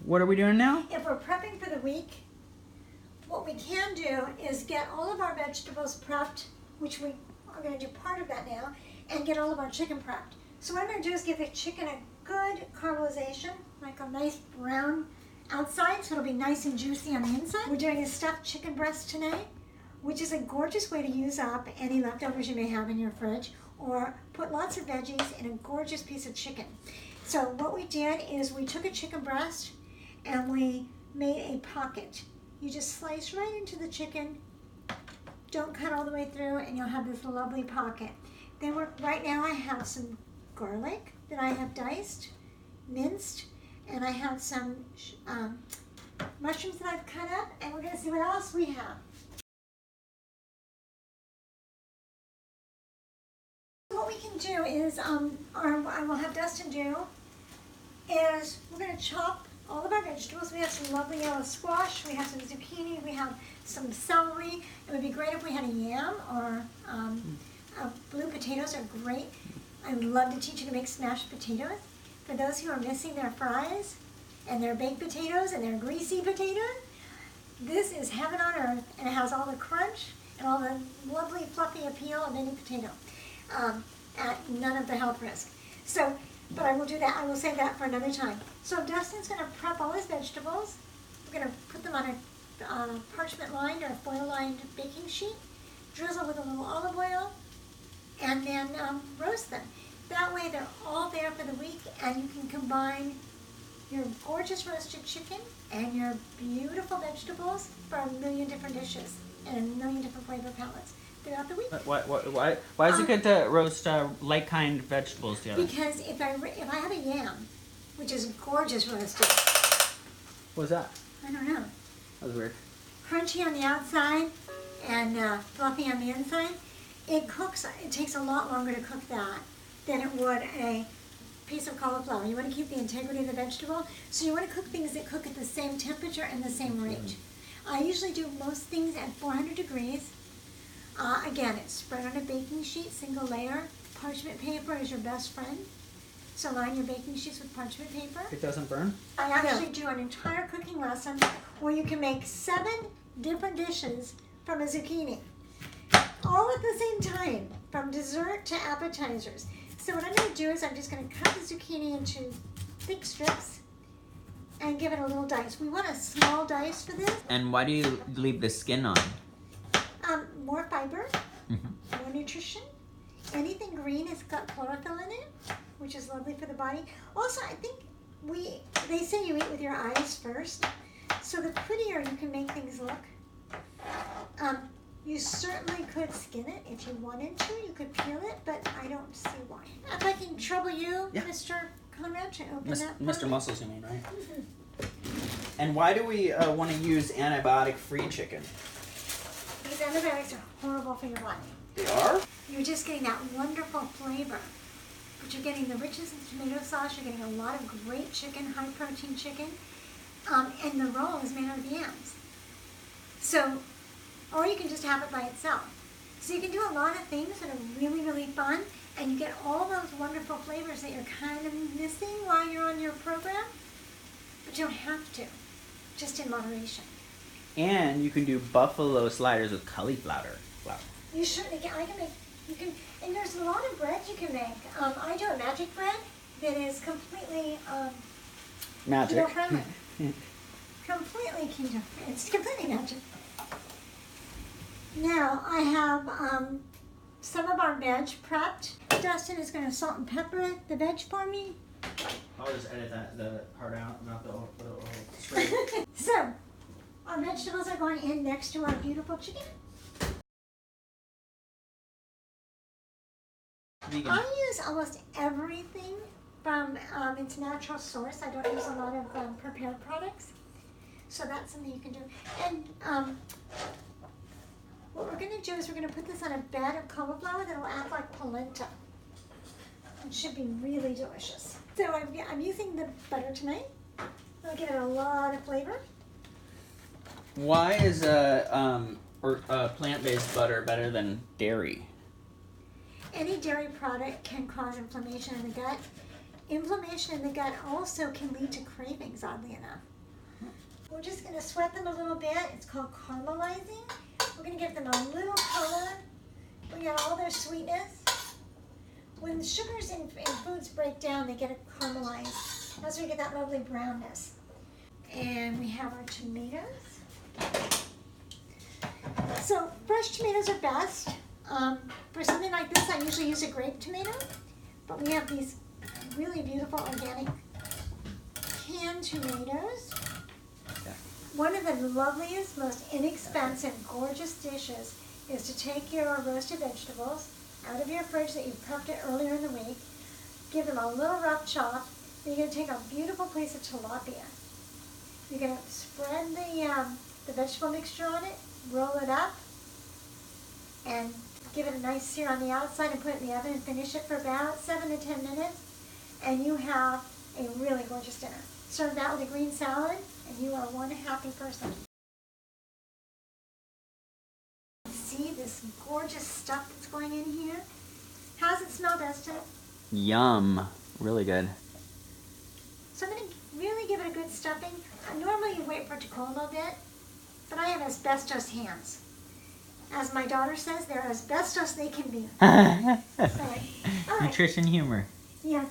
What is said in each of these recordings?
what are we doing now? If we're prepping for the week, what we can do is get all of our vegetables prepped, which we are going to do part of that now, and get all of our chicken prepped. So what I'm going to do is give the chicken a good caramelization, like a nice brown outside, so it'll be nice and juicy on the inside. We're doing a stuffed chicken breast tonight, which is a gorgeous way to use up any leftovers you may have in your fridge, or put lots of veggies in a gorgeous piece of chicken. So what we did is we took a chicken breast and we made a pocket. You just slice right into the chicken, don't cut all the way through, and you'll have this lovely pocket. Then right now I have some garlic that I have diced, minced, and I have some mushrooms that I've cut up, and we're going to see what else we have. What we can do is, or I will have Dustin do, is we're going to chop all of our vegetables. We have some lovely yellow squash, we have some zucchini, we have some celery. It would be great if we had a yam, or blue potatoes are great. I would love to teach you to make smashed potatoes. For those who are missing their fries and their baked potatoes and their greasy potatoes, this is heaven on earth, and it has all the crunch and all the lovely fluffy appeal of any potato at none of the health risk. So, but I will do that. I will save that for another time. So Dustin's going to prep all his vegetables. We're going to put them on a parchment lined or foil lined baking sheet, drizzle with a little olive oil, and then roast them. That way they're all there for the week, and you can combine your gorgeous roasted chicken and your beautiful vegetables for a million different dishes and a million different flavor palettes throughout the week. Why is it good to roast like kind vegetables together? Because if I have a yam, which is gorgeous roasted. What's that? I don't know. That was weird. Crunchy on the outside and fluffy on the inside. It takes a lot longer to cook that than it would a piece of cauliflower. You want to keep the integrity of the vegetable, so you want to cook things that cook at the same temperature and the same rate. I usually do most things at 400 degrees. Again, it's spread on a baking sheet, single layer. Parchment paper is your best friend. So line your baking sheets with parchment paper. It doesn't burn? I actually do an entire cooking lesson where you can make 7 different dishes from a zucchini, all at the same time, from dessert to appetizers. So what I'm going to do is I'm just going to cut the zucchini into thick strips and give it a little dice. We want a small dice for this. And why do you leave the skin on? More fiber, more nutrition. Anything green has got chlorophyll in it, which is lovely for the body. Also, I think they say you eat with your eyes first, so the prettier you can make things look. You certainly could skin it if you wanted to. You could peel it, but I don't see why. If I can trouble you, yeah. Mr. Conrad, to open that. Mr. Muscles, you mean, right? And why do we want to use antibiotic-free chicken? These antibiotics are horrible for your body. They are? You're just getting that wonderful flavor. But you're getting the richness of tomato sauce, you're getting a lot of great chicken, high protein chicken, and the roll is made out of yams. So, or you can just have it by itself. So you can do a lot of things that are really, really fun, and you get all those wonderful flavors that you're kind of missing while you're on your program, but you don't have to, just in moderation. And you can do buffalo sliders with cauliflower. You certainly can. And there's a lot of breads you can make. I do a magic bread that is completely magic. keto-friendly. Completely keto. It's completely magic. Now I have some of our veg prepped. Dustin is going to salt and pepper the veg for me. I'll just edit the part out, not the whole spread. So, our vegetables are going in next to our beautiful chicken. Vegan. I use almost everything from its natural source. I don't use a lot of prepared products. So that's something you can do. And what we're going to do is we're going to put this on a bed of cauliflower that will act like polenta. It should be really delicious. So I'm using the butter tonight. It'll give it a lot of flavor. Why is plant-based butter better than dairy? Any dairy product can cause inflammation in the gut. Inflammation in the gut also can lead to cravings, oddly enough. We're just going to sweat them a little bit. It's called caramelizing. We're going to give them a little color. Bring out all their sweetness. When the sugars in foods break down, they get caramelized. That's where we get that lovely brownness. And we have our tomatoes. So fresh tomatoes are best. For something like this, I usually use a grape tomato. But we have these really beautiful organic canned tomatoes. One of the loveliest, most inexpensive, gorgeous dishes is to take your roasted vegetables out of your fridge that you prepped it earlier in the week, give them a little rough chop, then you're going to take a beautiful piece of tilapia. You're going to spread the vegetable mixture on it, roll it up, and give it a nice sear on the outside and put it in the oven and finish it for about 7 to 10 minutes, and you have a really gorgeous dinner. Serve that with a green salad, and you are one happy person. See this gorgeous stuff that's going in here? How's it smell, Dustin? Yum. Really good. So I'm going to really give it a good stuffing. Normally you wait for it to cool a little bit, but I have asbestos hands. As my daughter says, they're as best as they can be. All right. Nutrition humor. Yes.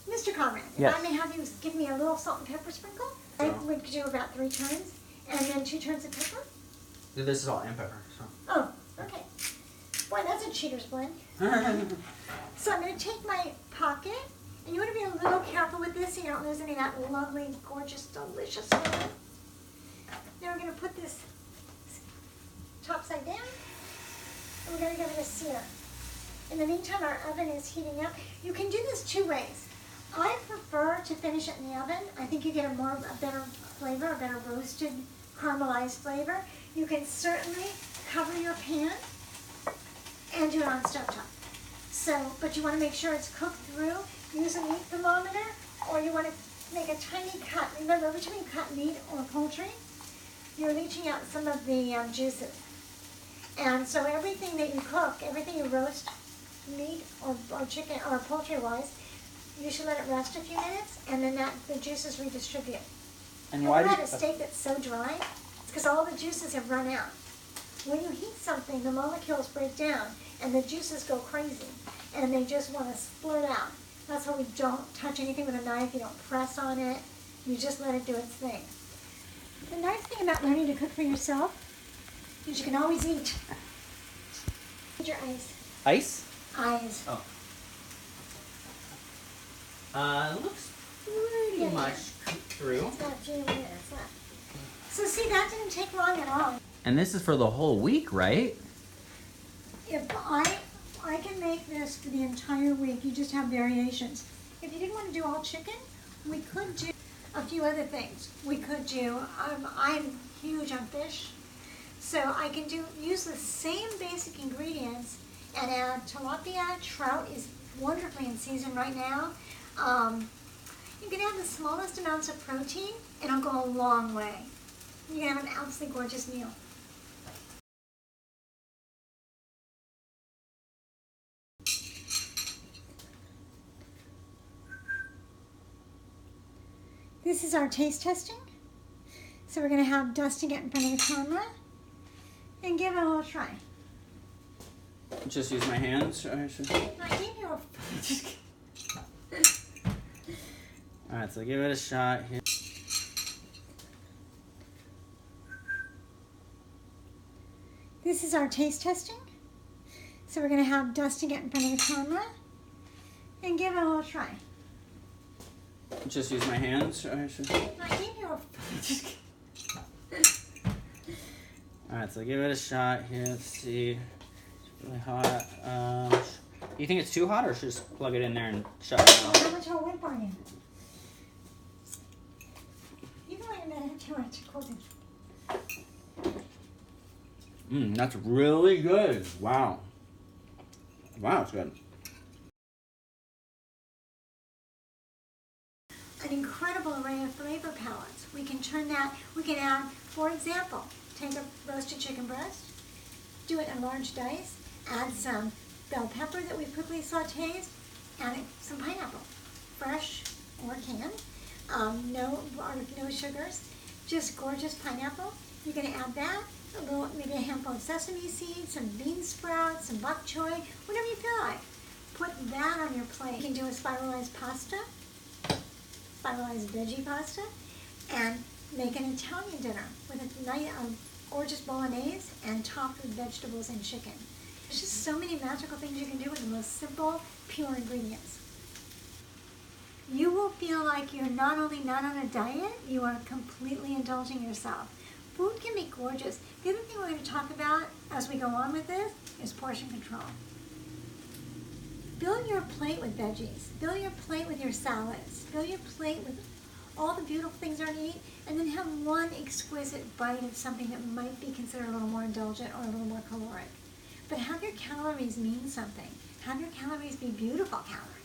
Mr. Conrad, yes. If I may have you give me a little salt and pepper sprinkle. I would do about 3 turns, and then 2 turns of pepper. This is salt and pepper. So. Oh, okay. Boy, that's a cheater's blend. So I'm going to take my pocket, and you want to be a little careful with this so you don't lose any of that lovely, gorgeous, delicious flavor. Now we're going to put this topside down, and we're going to give it a sear. In the meantime, our oven is heating up. You can do this 2 ways. I prefer to finish it in the oven. I think you get a better flavor, a better roasted, caramelized flavor. You can certainly cover your pan and do it on stovetop. So, but you want to make sure it's cooked through. Use a meat thermometer, or you want to make a tiny cut. Remember, every time you cut meat or poultry, you're leaching out some of the juices. And so everything that you cook, everything you roast, meat or chicken or poultry-wise, you should let it rest a few minutes, and then the juices redistribute. And why do you have a steak that's so dry? It's because all the juices have run out. When you heat something, the molecules break down, and the juices go crazy, and they just want to splurt out. That's why we don't touch anything with a knife. You don't press on it. You just let it do its thing. The nice thing about learning to cook for yourself is you can always eat. Need your eyes. Ice? Eyes. Oh. Looks pretty much cooked through. It's got a few minutes left. So see, that didn't take long at all. And this is for the whole week, right? If I can make this for the entire week, you just have variations. If you didn't want to do all chicken, we could do a few other things. We could do, I'm huge on fish, so I can use the same basic ingredients and add tilapia. Trout is wonderfully in season right now. You can add the smallest amounts of protein, and it'll go a long way. You can have an absolutely gorgeous meal. This is our taste testing. So we're going to have Dustin get in front of the camera and give it a little try. Just use my hands. I gave you a... Alright, so give it a shot here. This is our taste testing. So we're going to have Dustin get in front of the camera and give it a little try. Just use my hands. I gave you a... Alright, so give it a shot here. Let's see. It's really hot. You think it's too hot, or should I just plug it in there and shut it off? How much whip are you? You can wait a minute too much. Cold it. That's really good. Wow. Wow, it's good. An incredible array of flavor palettes. We can add, for example, take a roasted chicken breast, do it in large dice, add some bell pepper that we've quickly sauteed, add some pineapple, fresh or canned, no sugars, just gorgeous pineapple. You're going to add that, a little, maybe a handful of sesame seeds, some bean sprouts, some bok choy, whatever you feel like. Put that on your plate. You can do a spiralized pasta, spiralized veggie pasta, and make an Italian dinner with a nice, gorgeous bolognese and topped with vegetables and chicken. There's just so many magical things you can do with the most simple, pure ingredients. You will feel like you're not only not on a diet, you are completely indulging yourself. Food can be gorgeous. The other thing we're going to talk about as we go on with this is portion control. Fill your plate with veggies. Fill your plate with your salads. Fill your plate with all the beautiful things you're going to eat, and then have one exquisite bite of something that might be considered a little more indulgent or a little more caloric. But have your calories mean something. Have your calories be beautiful calories.